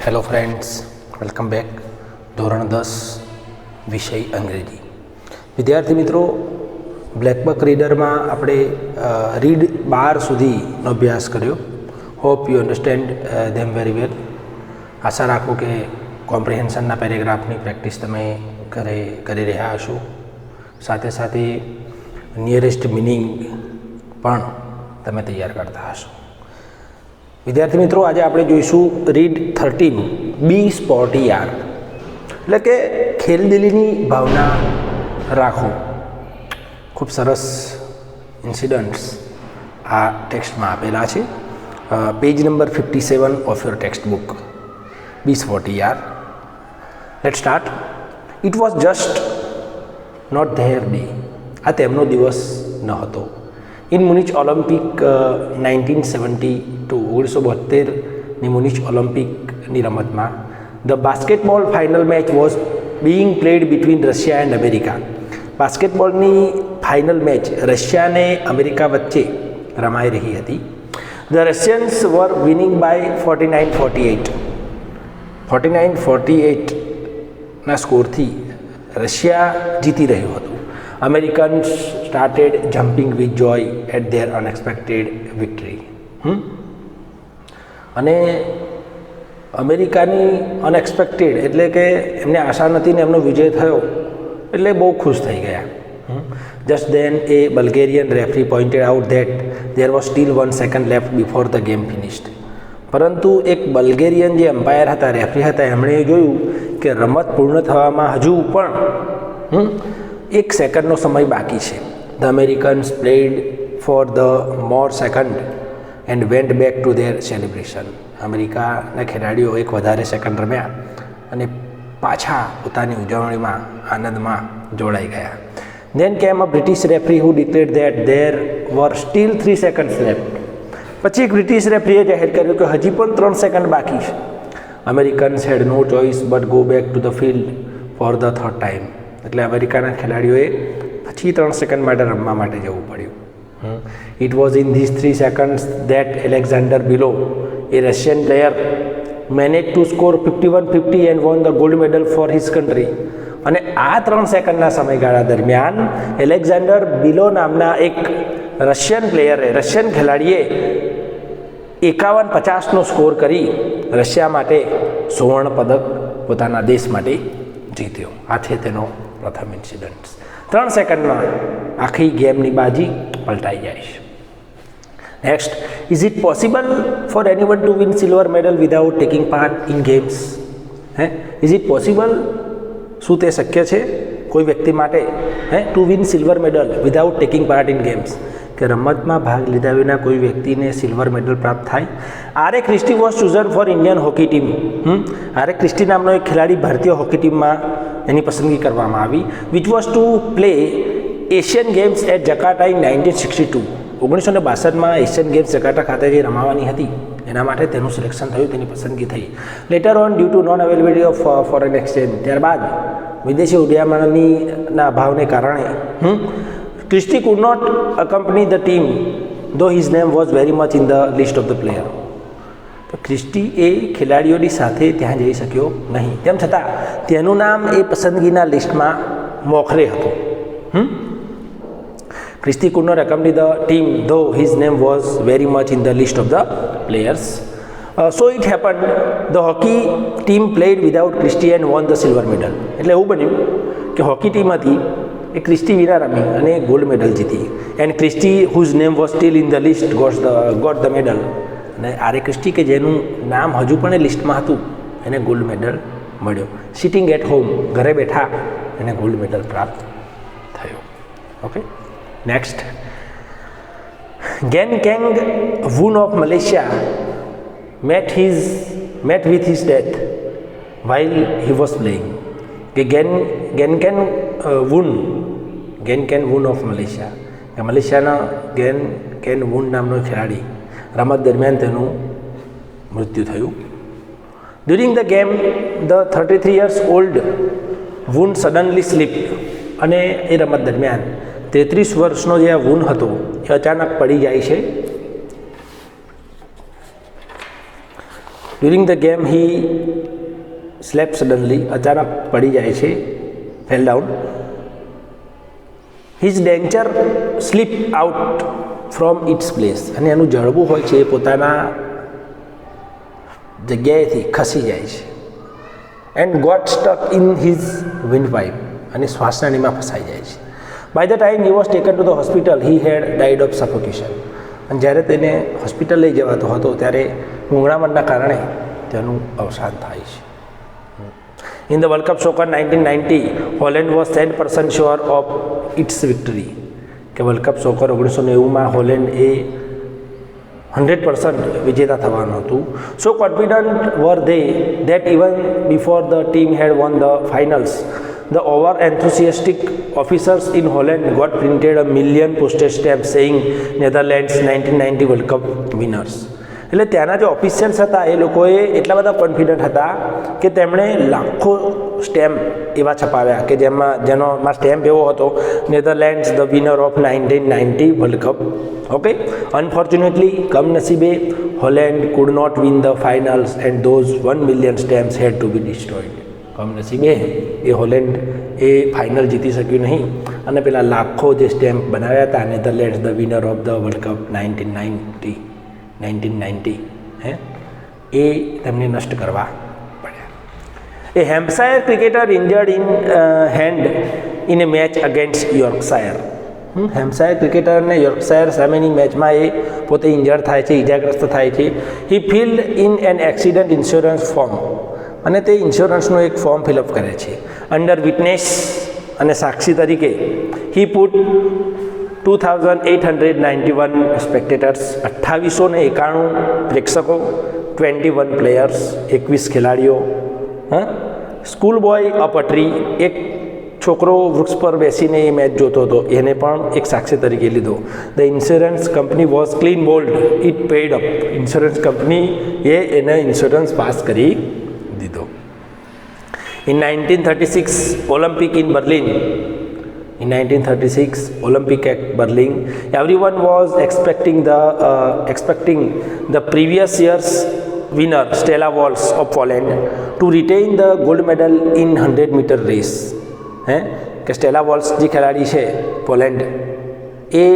Hello friends, welcome back. ધોરણ 10 વિષય અંગ્રેજી. વિદ્યાર્થી મિત્રો, બ્લેક બક રીડરમાં આપણે રીડ 12 સુધીનો અભ્યાસ કર્યો. Hope you understand them very well. આશા રાખું કે કોમ્પ્રિહેન્શનના પેરેગ્રાફની પ્રેક્ટિસ તમે કરી રહ્યા હશો. સાથે સાથે નિયરેસ્ટ મિનિંગ પણ તમે તૈયાર કરતા હશો. વિદ્યાર્થી મિત્રો, આજે આપણે જોઈશું રીડ 13 બી સ્પોર્ટી યાર, એટલે કે ખેલદિલીની ભાવના રાખો. ખૂબ સરસ ઇન્સિડન્ટ્સ આ ટેક્સ્ટમાં આપેલા છે. Page number 57 of your text book, be sporty યાર. Let start. It was just not their day. આ તેમનો દિવસ ન હતો. ઇન મુનિચ ઓલિમ્પિક 1972 મુનિચ ઓલિમ્પિકની રમતમાં the basketball final match was being played between Russia and America. બાસ્કેટબોલની ફાઇનલ મેચ રશિયા અને અમેરિકા વચ્ચે રમાઈ રહી હતી. The Russians were winning by 49-48 સ્કોરથી રશિયા જીતી રહ્યું હતું. Americans started jumping with joy at their unexpected victory. અને અમેરિકાની અનએક્સપેક્ટેડ એટલે કે એમને આશા નથી ને એમનો વિજય થયો એટલે બહુ ખુશ થઈ ગયા. Just then a Bulgarian referee pointed out that there was still 1 second left before the game finished. પરંતુ એક બલ્ગેરિયન જે એમ્પાયર હતા, રેફરી હતા, એમણે જોયું કે રમત પૂર્ણ થવામાં હજુ પણ 1 સેકન્ડનો સમય બાકી છે. The Americans played for the more second and went back to there celebration. અમેરિકાના ખેલાડીઓ એક વધારે સેકન્ડ રમ્યા અને પાછા પોતાની ઉજવણીમાં, આનંદમાં જોડાઈ ગયા. Then came a British referee who declared that there were still 3 seconds left. પછી એક બ્રિટિશ રેફરીએ જાહેર કર્યું કે હજી પણ 3 સેકન્ડ બાકી છે. Americans had no choice but go back to the field for the third time. એટલે અમેરિકાના ખેલાડીઓએ પછી 3 સેકન્ડ માટે રમવા માટે જવું પડ્યું. It was in this 3 seconds that Alexander Belov, a Russian player, manage to score 51-50 and won the gold medal for his country. અને આ 3 સેકન્ડના સમયગાળા દરમિયાન એલેક્ઝાન્ડર બિલો નામના એક રશિયન ખેલાડીએ 51-50નો સ્કોર કરી રશિયા માટે સુવર્ણ પદક પોતાના દેશ માટે જીત્યો. આ છે તેનો પ્રથમ ઇન્સિડન્ટ. 3 સેકન્ડમાં આખી ગેમની બાજી પલટાઈ જાય છે. Next, is it possible for anyone to win silver medal without taking part in games? Is it possible? શું તે શક્ય છે કોઈ વ્યક્તિ માટે to win silver medal without taking part in games, કે રમતમાં ભાગ લીધા વિના કોઈ વ્યક્તિને સિલ્વર મેડલ પ્રાપ્ત થાય? R A. Christie was chosen for Indian hockey team. R A. Christie નામનો એક ખેલાડી ભારતીય હોકી ટીમમાં એની પસંદગી કરવામાં આવી. Which was to play Asian games at Jakarta in 1962. 1962માં એશિયન ગેમ્સ જકાર્ટા ખાતે જે રમાવાની હતી એના માટે તેનું સિલેક્શન થયું, તેની પસંદગી થઈ. Later on due to non availability of foreign exchange. ત્યારબાદ વિદેશી ઉડ્ડયનના અભાવને કારણે Christie could not accompany the team though his name was very much in the list of the player. તો ક્રિસ્ટી એ ખેલાડીઓની સાથે ત્યાં જઈ શક્યો નહીં. તેમ છતાં તેનું નામ એ પસંદગીના લિસ્ટમાં મોખરે હતું. Christie could not accompany the team though his name was very much in the list of the players. So it happened the hockey team played without Christie and won the silver medal. એટલે એવું બન્યું કે hockey team હતી એ Christie વિના રમી અને gold medal જીતી. And Christie whose name was still in the list got the medal. અને આર.એ. ક્રિસ્ટી કે જેનું નામ હજુ પણ એ લિસ્ટમાં હતું એને ગોલ્ડ મેડલ મળ્યો. સિટિંગ એટ હોમ, ઘરે બેઠા એને ગોલ્ડ મેડલ પ્રાપ્ત થયો. Okay, next. Gan Keng Woon of Malaysia met with his death while he was playing. કે Gen Ken Woon of Malaysia, કે મલેશિયાના Gen Ken Woon નામનો ખેલાડી રમત દરમિયાન તેનું મૃત્યુ થયું. During the game the 33 years old Woon suddenly slipped. અને એ રમત દરમિયાન 33 વર્ષનો જે આ વૂન હતો એ અચાનક પડી જાય છે during the game he slept suddenly, અચાનક પડી જાય છે, fell down. His denture slipped out from its place, અને એનું જડબું હોય છે એ પોતાના જગ્યાએથી ખસી જાય છે. And got stuck in his windpipe, અને શ્વાસનળીમાં ફસાઈ જાય છે. By the time he was taken to the hospital he had died of suffocation, અને જ્યારે તેને હોસ્પિટલ લઈ જવાતો હતો ત્યારે મૂંગણામણના કારણે તેનું અવસાન થાય છે. In the World Cup Soccer 1990, Holland was 10% sure of its victory. કે વર્લ્ડ કપ સોકર 1990માં હોલેન્ડ એ 100% વિજેતા થવાનું હતું. So confident were they that even before the team had won the finals, the over enthusiastic officers in Holland got printed a million postage stamps saying Netherlands 1990 World Cup winners. એટલે ત્યાંના જે officials હતા એ લોકોએ એટલા બધા confident હતા કે તેમણે લાખો સ્ટેમ્પ એવા છપાવ્યા કે જેમાં સ્ટેમ્પ એવો હતો, Netherlands the winner of 1990 world cup. Okay, unfortunately કમનસીબે Holland could not win the finals and those 1 million stamps had to be destroyed. કમનસીબે એ હોલેન્ડ એ ફાઇનલ જીતી શક્યું નહીં, અને પેલા લાખો જે સ્ટેમ્પ બનાવ્યા હતા Netherlands the winner of the world cup 1990 એ તેમને નષ્ટ કરવા પડ્યા. A Hampshire cricketer injured in hand in a match against Yorkshire. Hampshire ક્રિકેટરને યોર્કશાયર સામેની મેચમાં એ પોતે ઇન્જર્ડ થાય છે, ઇજાગ્રસ્ત થાય છે. He filled in an accident insurance form, અને તે ઇન્સ્યોરન્સનું એક ફોર્મ ફિલઅપ કરે છે. અંડર વિટનેસ, અને સાક્ષી તરીકે હી પુટ 2891 સ્પેક્ટેટર્સ, 2891 પ્રેક્ષકો, 21 પ્લેયર્સ, 21 ખેલાડીઓ. School boy up a tree, એક છોકરો વૃક્ષ પર બેસીને એ મેચ જોતો હતો, એને પણ એક સાક્ષી તરીકે લીધો. The insurance company was clean bowled, it paid up. Insurance company એને ઇન્સ્યોરન્સ પાસ કરી દીધો. In 1936 Olympic in Berlin, in 1936 Olympic at Berlin, everyone was expecting the previous year's winner Stella Walsh of Poland to retain the gold medal in 100-meter race. કે Stella walls જે ખેલાડી છે Poland, એ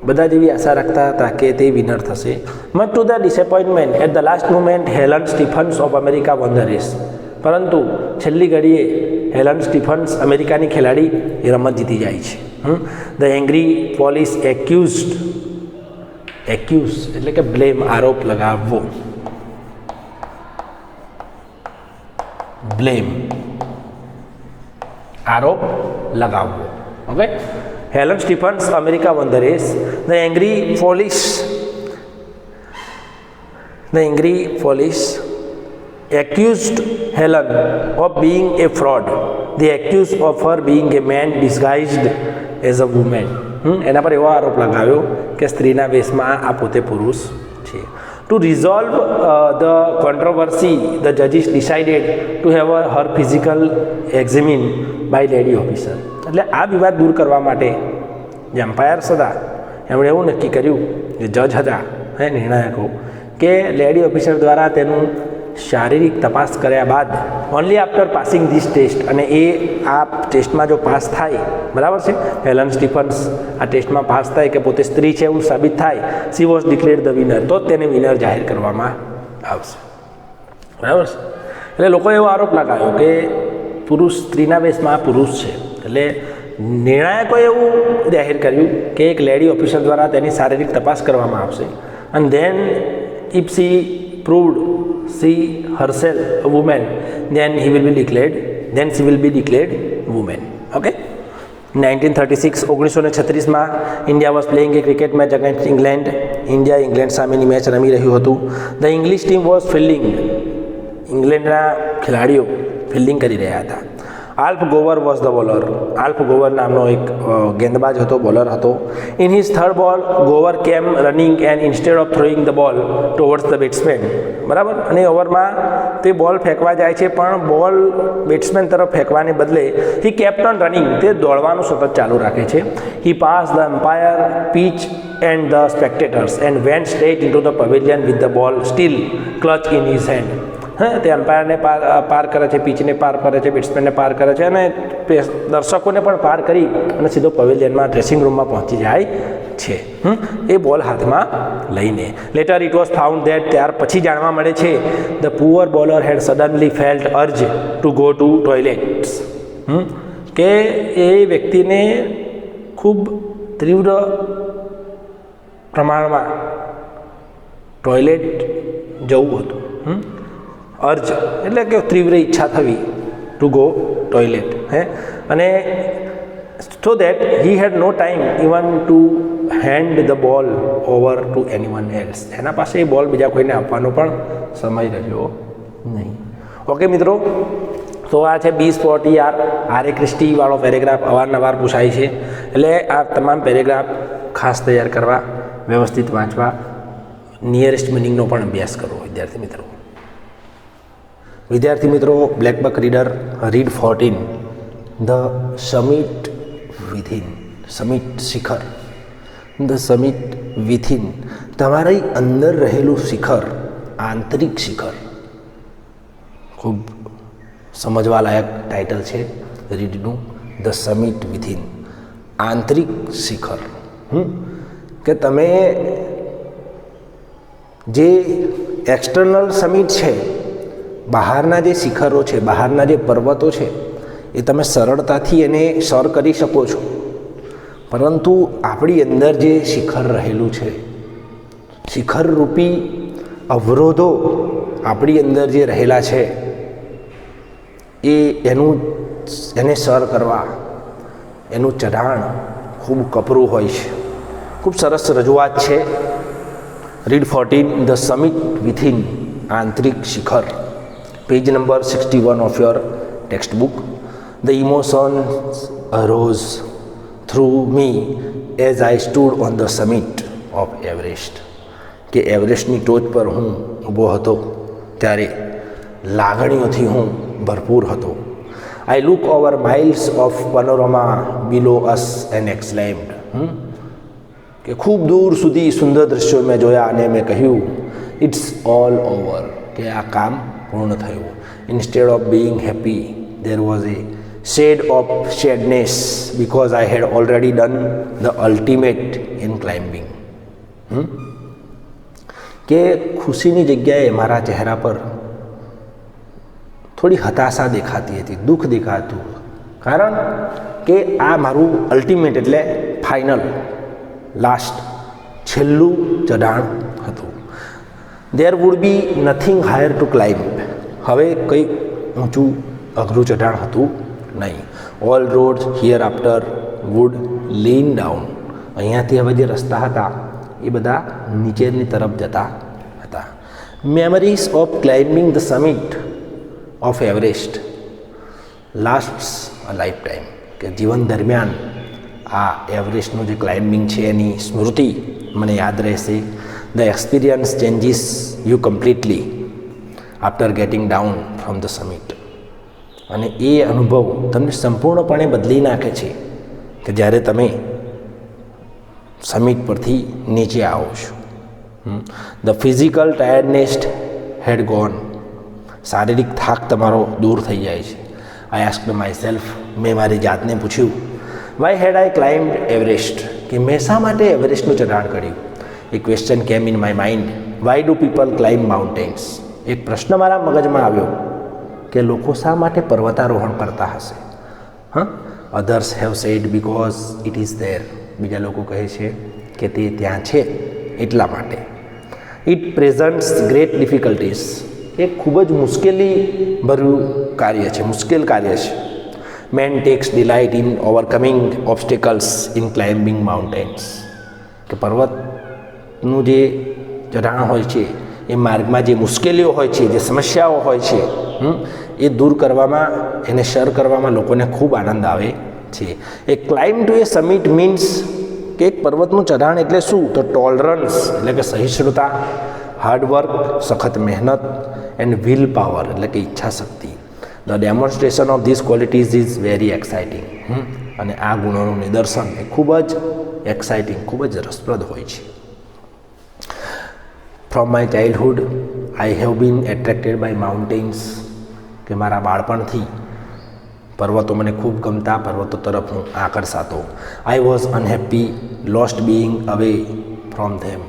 બધા જેવી આશા રાખતા હતા કે તે વિનર થશે. Much to the disappointment at the last moment Helen Stephens of America won the race. પરંતુ છેલ્લી ઘડીએ હેલન સ્ટીફન્સ, અમેરિકાની ખેલાડી, એ રમત જીતી જાય છે. ધ એંગ્રી પોલીસ એક્યુઝ એટલે કે બ્લેમ, આરોપ લગાવવો, બ્લેમ, આરોપ લગાવવો. Okay, Helen Stephens America won the race. The angry police accused Helen of being a fraud. They accused of her being a man disguised as a woman. એના પર એવો આરોપ લગાવ્યો કે સ્ત્રીના વેશમાં આ પોતે પુરુષ છે. To resolve the controversy, the judges decided to have her physical examined by lady officer. એટલે આ વિવાદ દૂર કરવા માટે જે એમ્પાયર્સ હતા એમણે એવું નક્કી કર્યું, જે જજ હતા નિર્ણાયકો, કે લેડી ઓફિસર દ્વારા તેનું શારીરિક તપાસ કર્યા બાદ, only after passing this test, અને એ આ ટેસ્ટમાં જો પાસ થાય, બરાબર છે, હેલન સ્ટીફન્સ આ ટેસ્ટમાં પાસ થાય કે પોતે સ્ત્રી છે એવું સાબિત થાય, she was declared the winner, તો તેને વિનર જાહેર કરવામાં આવશે. બરાબર છે. એટલે લોકોએ એવો આરોપ લગાવ્યો કે પુરુષ સ્ત્રીના વેશમાં પુરુષ છે. એટલે નિર્ણાયકોએ એવું જાહેર કર્યું કે એક લેડી ઓફિસર દ્વારા તેની શારીરિક તપાસ કરવામાં આવશે, અને then if she proved she herself a woman, then she will be declared woman. Okay. 1936 માં India was playing a cricket match against England. India England સામેની મેચ રમી રહ્યું હતું. The English team was fielding. ઇંગ્લેન્ડના ખેલાડીઓ fielding કરી રહ્યા હતા. Alf Gover was the bowler. Alf Gover નામનો એક ગેંદબાજ હતો, બોલર હતો. ઇન હિઝ થર્ડ બોલ ગોવર કેમ running and instead of throwing the ball towards the batsman. બરાબર. અને ઓવરમાં તે બોલ ફેંકવા જાય છે, પણ બોલ બેટ્સમેન તરફ ફેંકવાને બદલે હી કેપ્ટ ઓન રનિંગ, તે દોડવાનું સતત ચાલુ રાખે છે. He pass the umpire pitch and the spectators and went straight into the pavilion with the ball still clutched in his hand. હા, તે અમ્પાયરને પાર કરે છે, પિચને પાર કરે છે, બેટ્સમેનને પાર કરે છે અને દર્શકોને પણ પાર કરી અને સીધો પવેલિયનમાં ડ્રેસિંગ રૂમમાં પહોંચી જાય છે એ બોલ હાથમાં લઈને. Later it was found that, ત્યાર પછી જાણવા મળે છે, the poor bowler had suddenly felt urge to go to toilets, કે એ વ્યક્તિને ખૂબ તીવ્ર પ્રમાણમાં ટોયલેટ જવું હતું. અર્જ એટલે કે તીવ્ર ઈચ્છા થવી, ટુ ગો ટોયલેટ. અને so that he had no time even to hand the ball over to anyone else. એના પાસે એ બોલ બીજા કોઈને આપવાનો પણ સમય રહ્યો નહીં. ઓકે મિત્રો, તો આ છે B40 આર એ ક્રિસ્ટી વાળો પેરેગ્રાફ અવારનવાર પૂછાય છે. એટલે આ તમામ પેરેગ્રાફ ખાસ તૈયાર કરવા, વ્યવસ્થિત વાંચવા, નિયરેસ્ટ મિનિંગનો પણ અભ્યાસ કરવો વિદ્યાર્થી મિત્રો. Black buck reader read 14 the summit within, summit શિખર, ધ સમિટ વિથિન, તમારી અંદર રહેલું શિખર, આંતરિક શિખર. ખૂબ સમજવાલાયક ટાઇટલ છે રીડનું, ધ સમિટ વિથિન, આંતરિક શિખર. કે તમે જે એક્સટર્નલ સમિટ છે, બહારના જે શિખરો છે, બહારના જે પર્વતો છે, એ તમે સરળતાથી એને સર કરી શકો છો, પરંતુ આપણી અંદર જે શિખર રહેલું છે, શિખરરૂપી અવરોધો આપણી અંદર જે રહેલા છે, એને સર કરવા, એનું ચઢાણ ખૂબ કપરું હોય છે. ખૂબ સરસ રજૂઆત છે રીડ 14 ધ સમિટ વિથિન, આંતરિક શિખર. Page number 61 of your text book. The emotions arose through me as I stood on the summit of Everest. કે એવરેસ્ટની ટોચ પર હું ઊભો હતો ત્યારે લાગણીઓથી હું ભરપૂર હતો. I look over miles of panorama below us and exclaimed. કે ખૂબ દૂર સુધી સુંદર દૃશ્યો મેં જોયા અને મેં કહ્યું, ઇટ્સ ઓલ ઓવર, કે આ કામ પૂર્ણ થયું. Instead of being happy, there was a shade of sadness because I had already done the ultimate in climbing. કે ખુશીની જગ્યાએ મારા ચહેરા પર થોડી હતાશા દેખાતી હતી, દુઃખ દેખાતું, કારણ કે આ મારું અલ્ટિમેટ એટલે ફાઇનલ, લાસ્ટ, છેલ્લું ચઢાણ હતું. There would be nothing higher to climb. હવે કંઈ ઊંચું અઘરું ચઢાણ હતું નહીં. All roads hereafter would lean down. અહીંયાથી હવે જે રસ્તા હતા એ બધા નીચેની તરફ જતા હતા. Memories of climbing the summit of Everest lasts a lifetime. કે જીવન દરમિયાન આ એવરેસ્ટનું જે ક્લાઇમ્બિંગ છે એની સ્મૃતિ મને યાદ રહેશે. The experience changes you completely after getting down from the summit. અને એ અનુભવ તમને સંપૂર્ણપણે બદલી નાખે છે કે જ્યારે તમે સમિટ પરથી નીચે આવો છો. The physical tiredness had gone. શારીરિક થાક તમારો દૂર થઈ જાય છે. આઈ આસ્ક્ડ માય સેલ્ફ, મેં મારી જાતને પૂછ્યું, વાય હેડ આઈ ક્લાઇમ્બડ એવરેસ્ટ, કે મેં શા માટે એવરેસ્ટનું ચઢાણ કર્યું. A question came in my mind, why do people climb mountains. એક પ્રશ્ન મારા મગજમાં આવ્યો કે લોકો શા માટે પર્વતારોહણ કરતા હશે. Others have sad because it is there. બીજા લોકો કહે છે કે તે ત્યાં છે એટલા માટે. It presents great difficulties. એ ખૂબ જ મુશ્કેલી ભર્યું કાર્ય છે, મુશ્કેલ કાર્ય છે. Man takes delight in overcoming obstacles in climbing mountains. કે પર્વતનું જે ચઢાણ હોય છે, એ માર્ગમાં જે મુશ્કેલીઓ હોય છે, જે સમસ્યાઓ હોય છે, એ દૂર કરવામાં, એને સર કરવામાં લોકોને ખૂબ આનંદ આવે છે. એ ક્લાઇમ્બ ટુ એ સમિટ મીન્સ કે એક પર્વતનું ચઢાણ એટલે શું, તો ટોલરન્સ એટલે કે સહિષ્ણુતા, હાર્ડવર્ક સખત મહેનત, એન્ડ વિલ પાવર એટલે કે ઈચ્છા શક્તિ. The demonstration of these qualities is very exciting. અને આ ગુણોનું નિદર્શન એ ખૂબ જ એક્સાઇટિંગ, ખૂબ જ રસપ્રદ હોય છે. From my childhood I have been attracted by mountains, કે મારા બાળપણથી પર્વતો મને ખૂબ ગમતા, પર્વતો તરફ હું આકર્ષાતો. I was unhappy lost being away from them.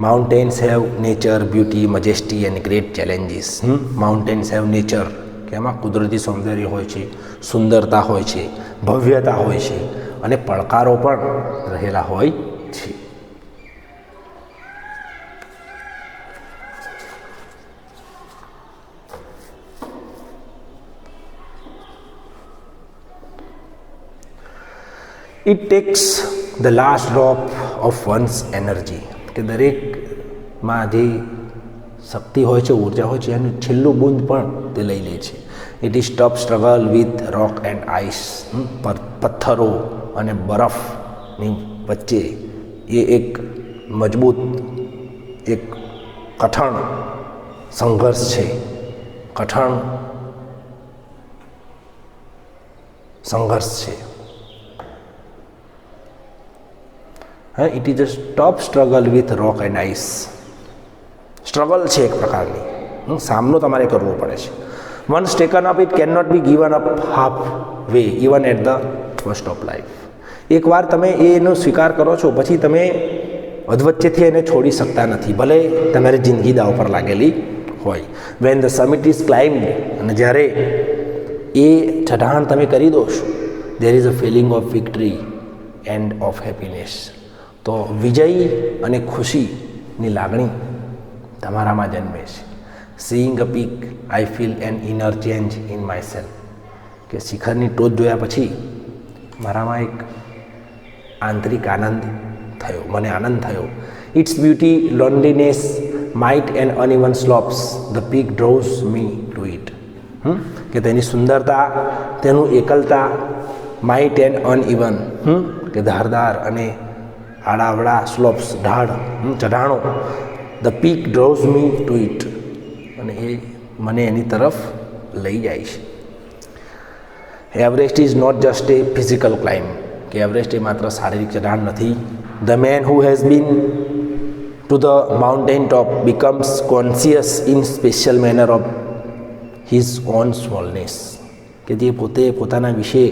Mountains have nature, beauty, majesty and great challenges. Mountains have nature, કે એમાં કુદરતી સૌંદર્ય હોય છે, સુંદરતા હોય છે, ભવ્યતા હોય છે અને પડકારો પણ રહેલા હોય છે. It tax the last drop of once energy, કે દરેકમાં જે શક્તિ હોય છે, ઉર્જા હોય છે, એનું છેલ્લું બૂંદ પણ તે લઈ લે છે. It is tough struggle with rock and ice. પથ્થરો અને બરફની વચ્ચે એ એક મજબૂત, એક કઠણ સંઘર્ષ છે, કઠણ સંઘર્ષ છે. It is a tough struggle with rock and ice. Struggle છે એક પ્રકારની, સામનો તમારે કરવો પડે છે. Once taken up it can not be given up halfway even at the first of life. એકવાર તમે એનો સ્વીકાર કરો છો પછી તમે અધવચ્ચેથી એને છોડી શકતા નથી, ભલે તમારી જિંદગી દાવ પર લાગેલી હોય. When the summit is climbed, અને જ્યારે એ ચઢાણ તમે કરી દો છો, there is a feeling of victory and of happiness. તો વિજય અને ખુશીની લાગણી તમારામાં જન્મે છે. Seeing a peak I feel an inner change in myself, કે શિખરની ટોચ જોયા પછી મારામાં એક આંતરિક આનંદ થયો, મને આનંદ થયો. Its beauty, loneliness, might and uneven slopes, the peak draws me to it. કે તેની સુંદરતા, તેનું એકલતા, માઇટ એન્ડ અનઇવન, કે ધારદાર અને આડાવડા સ્લોપ્સ, ઢાળ, ચઢાણો. The peak draws me to it, અને એ મને એની તરફ લઈ જાય છે. Everest is not just a physical climb, કે એવરેસ્ટ એ માત્ર શારીરિક ચઢાણ નથી. The man who has been to the mountain top becomes conscious in special manner of his own smallness, કે જે પોતે પોતાના વિશે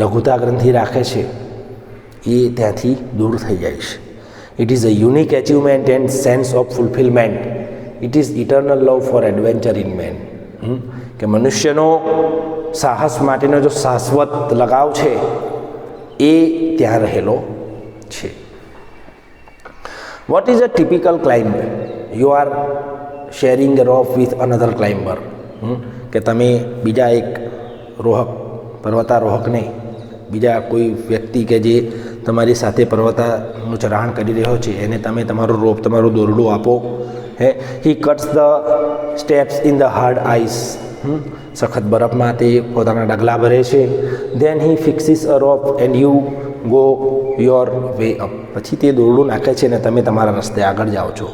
લઘુતા ગ્રંથિ રાખે છે એ ત્યાંથી દૂર થઈ જાય છે. It is a unique achievement and sense of fulfilment. It is eternal love for adventure in man, કે મનુષ્યનો સાહસ માટેનો જો શાશ્વત લગાવ છે એ ત્યાં રહેલો છે. What is a typical climb? You are sharing a rope with another climber, કે તમે બીજા એક પર્વતારોહકને, બીજા કોઈ વ્યક્તિ કે જે તમારી સાથે પર્વતાનું ચઢાણ કરી રહ્યો છે એને તમે તમારો રોપ, તમારું દોરડું આપો. He cuts the steps in the hard ice, સખત બરફમાં તે પોતાના ડગલા ભરે છે. Then he fixes a rope and you go your way up, પછી તે દોરડું નાખે છે ને તમે તમારા રસ્તે આગળ જાઓ છો.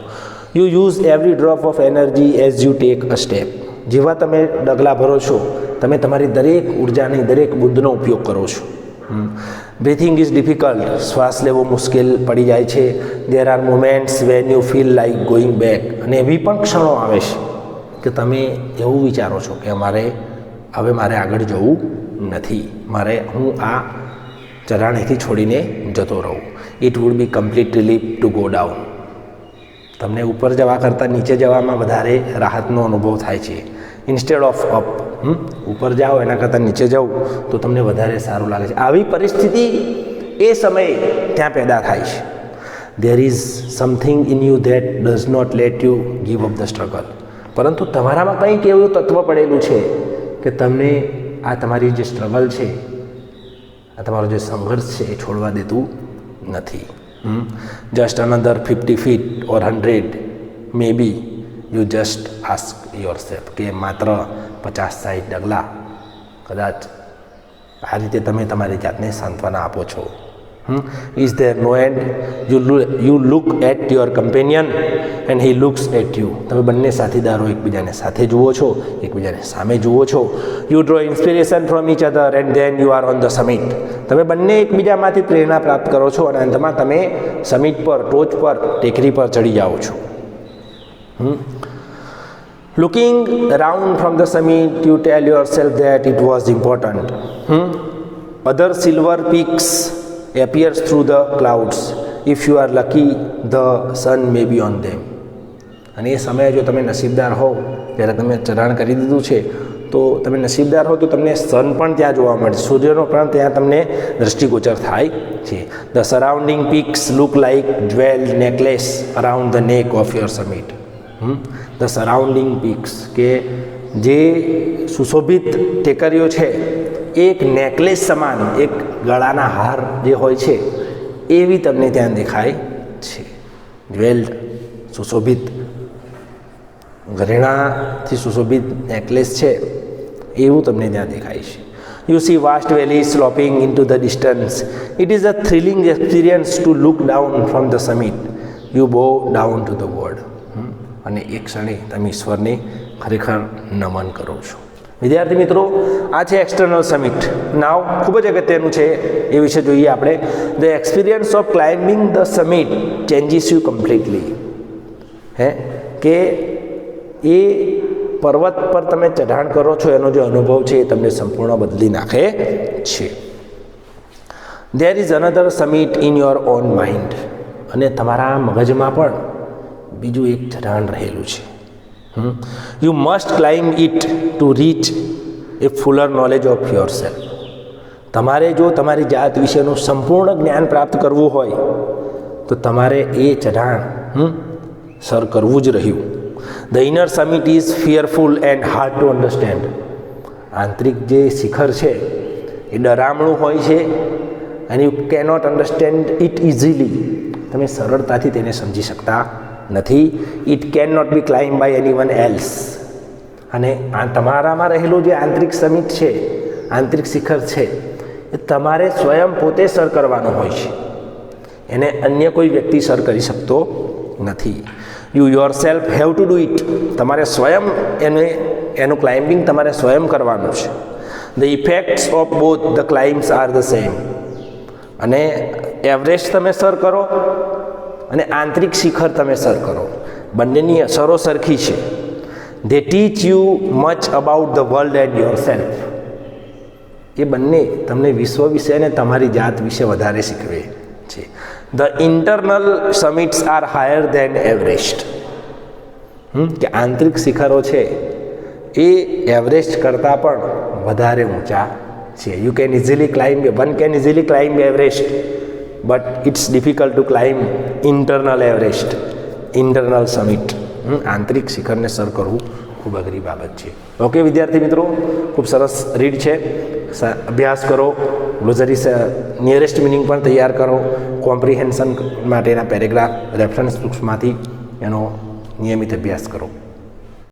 You use every drop of energy as you take a step. જેવા તમે ડગલા ભરો છો તમે તમારી દરેક ઉર્જાની, દરેક બુદ્ધનો ઉપયોગ કરો છો. બ્રીથિંગ ઇઝ ડિફિકલ્ટ, શ્વાસ લેવો મુશ્કેલ પડી જાય છે. There are moments when you feel like going back, અને એવી પણ ક્ષણો આવે છે કે તમે એવું વિચારો છો કે હવે મારે આગળ જવું નથી, હું આ ચઢાણેથી છોડીને જતો રહું. It would be complete relief to go down. તમને ઉપર જવા કરતાં નીચે જવામાં વધારે રાહતનો અનુભવ થાય છે. ઇન્સ્ટેડ ઓફ અપ, ઉપર જાઓ એના કરતાં નીચે જવું તો તમને વધારે સારું લાગે છે. આવી પરિસ્થિતિ એ સમયે ત્યાં પેદા થાય છે. There is something in you that does not let you give up the struggle. પરંતુ તમારામાં કંઈક એવું તત્વ પડેલું છે કે તમને આ તમારી જે સ્ટ્રગલ છે, આ તમારો જે સંઘર્ષ છે એ છોડવા દેતું નથી. Just another 50 feet or 100 maybe you just ask yourself, કે માત્ર 50-60 ડગલા, કદાચ આ રીતે તમે તમારી જાતને સાંત્વના આપો છો. Is there no end? You look at your companion and he looks at you. તમે બંને સાથીદારો એકબીજાને સાથે જુઓ છો, એકબીજાને સામે જુઓ છો. You draw inspiration from each other and then you are on the summit. તમે બંને એકબીજામાંથી પ્રેરણા પ્રાપ્ત કરો છો અને અંતમાં તમે સમિટ પર, ટોચ પર, ટેકરી પર ચડી જાઓ છો. Looking around from the summit, you tell yourself that it was important. Other silver peaks appears through the clouds. If you are lucky, the sun may be on them. અને એ સમયે જો તમે નસીબદાર હો, જ્યારે તમે ચઢાણ કરી દીધું છે, તો તમે નસીબદાર હો તો તમને સન પણ ત્યાં જોવા મળે, સૂર્યનો પણ ત્યાં તમને દૃષ્ટિગોચર થાય છે. The surrounding peaks look like jeweled necklace around the neck of your summit. The surrounding peaks, કે જે સુશોભિત ટેકરીઓ છે, એક નેકલેસ સમાન, એક ગળાના હાર જે હોય છે એવી તમને ત્યાં દેખાય છે. જ્વેલ્ડ, સુશોભિત, ઘરેણાથી સુશોભિત નેકલેસ છે એવું તમને ત્યાં દેખાય છે. You see vast valleys sloping into the distance. It is a thrilling experience to look down from the summit. You bow down to the world. અને એક ક્ષણે તમે ઈશ્વરને ખરેખર નમન કરો છો. વિદ્યાર્થી મિત્રો, આ છે એક્સટર્નલ સમિટ. નાવ ખૂબ જ અગત્યનું છે, એ વિશે જોઈએ આપણે. The experience of climbing the summit changes you completely. કે એ પર્વત પર તમે ચઢાણ કરો છો એનો જે અનુભવ છે એ તમને સંપૂર્ણ બદલી નાખે છે. There is another summit in your own mind. અને તમારા મગજમાં પણ બીજું એક ચઢાણ રહેલું છે. You must climb it to reach a fuller knowledge of yourself. તમારે જો તમારી જાત વિશેનું સંપૂર્ણ જ્ઞાન પ્રાપ્ત કરવું હોય તો તમારે એ ચઢાણ સર કરવું જ રહ્યું. The inner summit is fearful and hard to understand. આંતરિક જે શિખર છે એ ડરામણું હોય છે and you cannot understand it easily. તમે સરળતાથી તેને સમજી શકતા નથી. It can not be climb by anyone else. અને આ તમારામાં રહેલું જે આંતરિક સમિટ છે, આંતરિક શિખર છે, એ તમારે સ્વયં પોતે સર કરવાનું હોય છે. એને અન્ય કોઈ વ્યક્તિ સર કરી શકતો નથી. You yourself have to do it. તમારે સ્વયં એનું ક્લાઇમ્બિંગ તમારે સ્વયં કરવાનું છે. The effects of both the climbs are the same. અને એવરેસ્ટ તમે સર કરો અને આંતરિક શિખર તમે સર કરો, બંનેની અસરો સરખી છે. They teach you much about the world and yourself. એ બંને તમને વિશ્વ વિશે અને તમારી જાત વિશે વધારે શીખવે છે. The internal summits are higher than Everest. કે આંતરિક શિખરો છે એ એવરેસ્ટ કરતાં પણ વધારે ઊંચા છે. You can easily climb, one can easily climb Everest, but it's difficult to climb internal Everest, internal summit. આંતરિક શિખરને સર કરવું ખૂબ અઘરી બાબત છે. ઓકે વિદ્યાર્થી મિત્રો, ખૂબ સરસ રીડ છે. અભ્યાસ કરો, ગ્લોઝરી નિયરેસ્ટ મિનિંગ પણ તૈયાર કરો, કોમ્પ્રિહેન્શન માટેના પેરેગ્રાફ રેફરન્સ બુક્સમાંથી એનો નિયમિત અભ્યાસ કરો.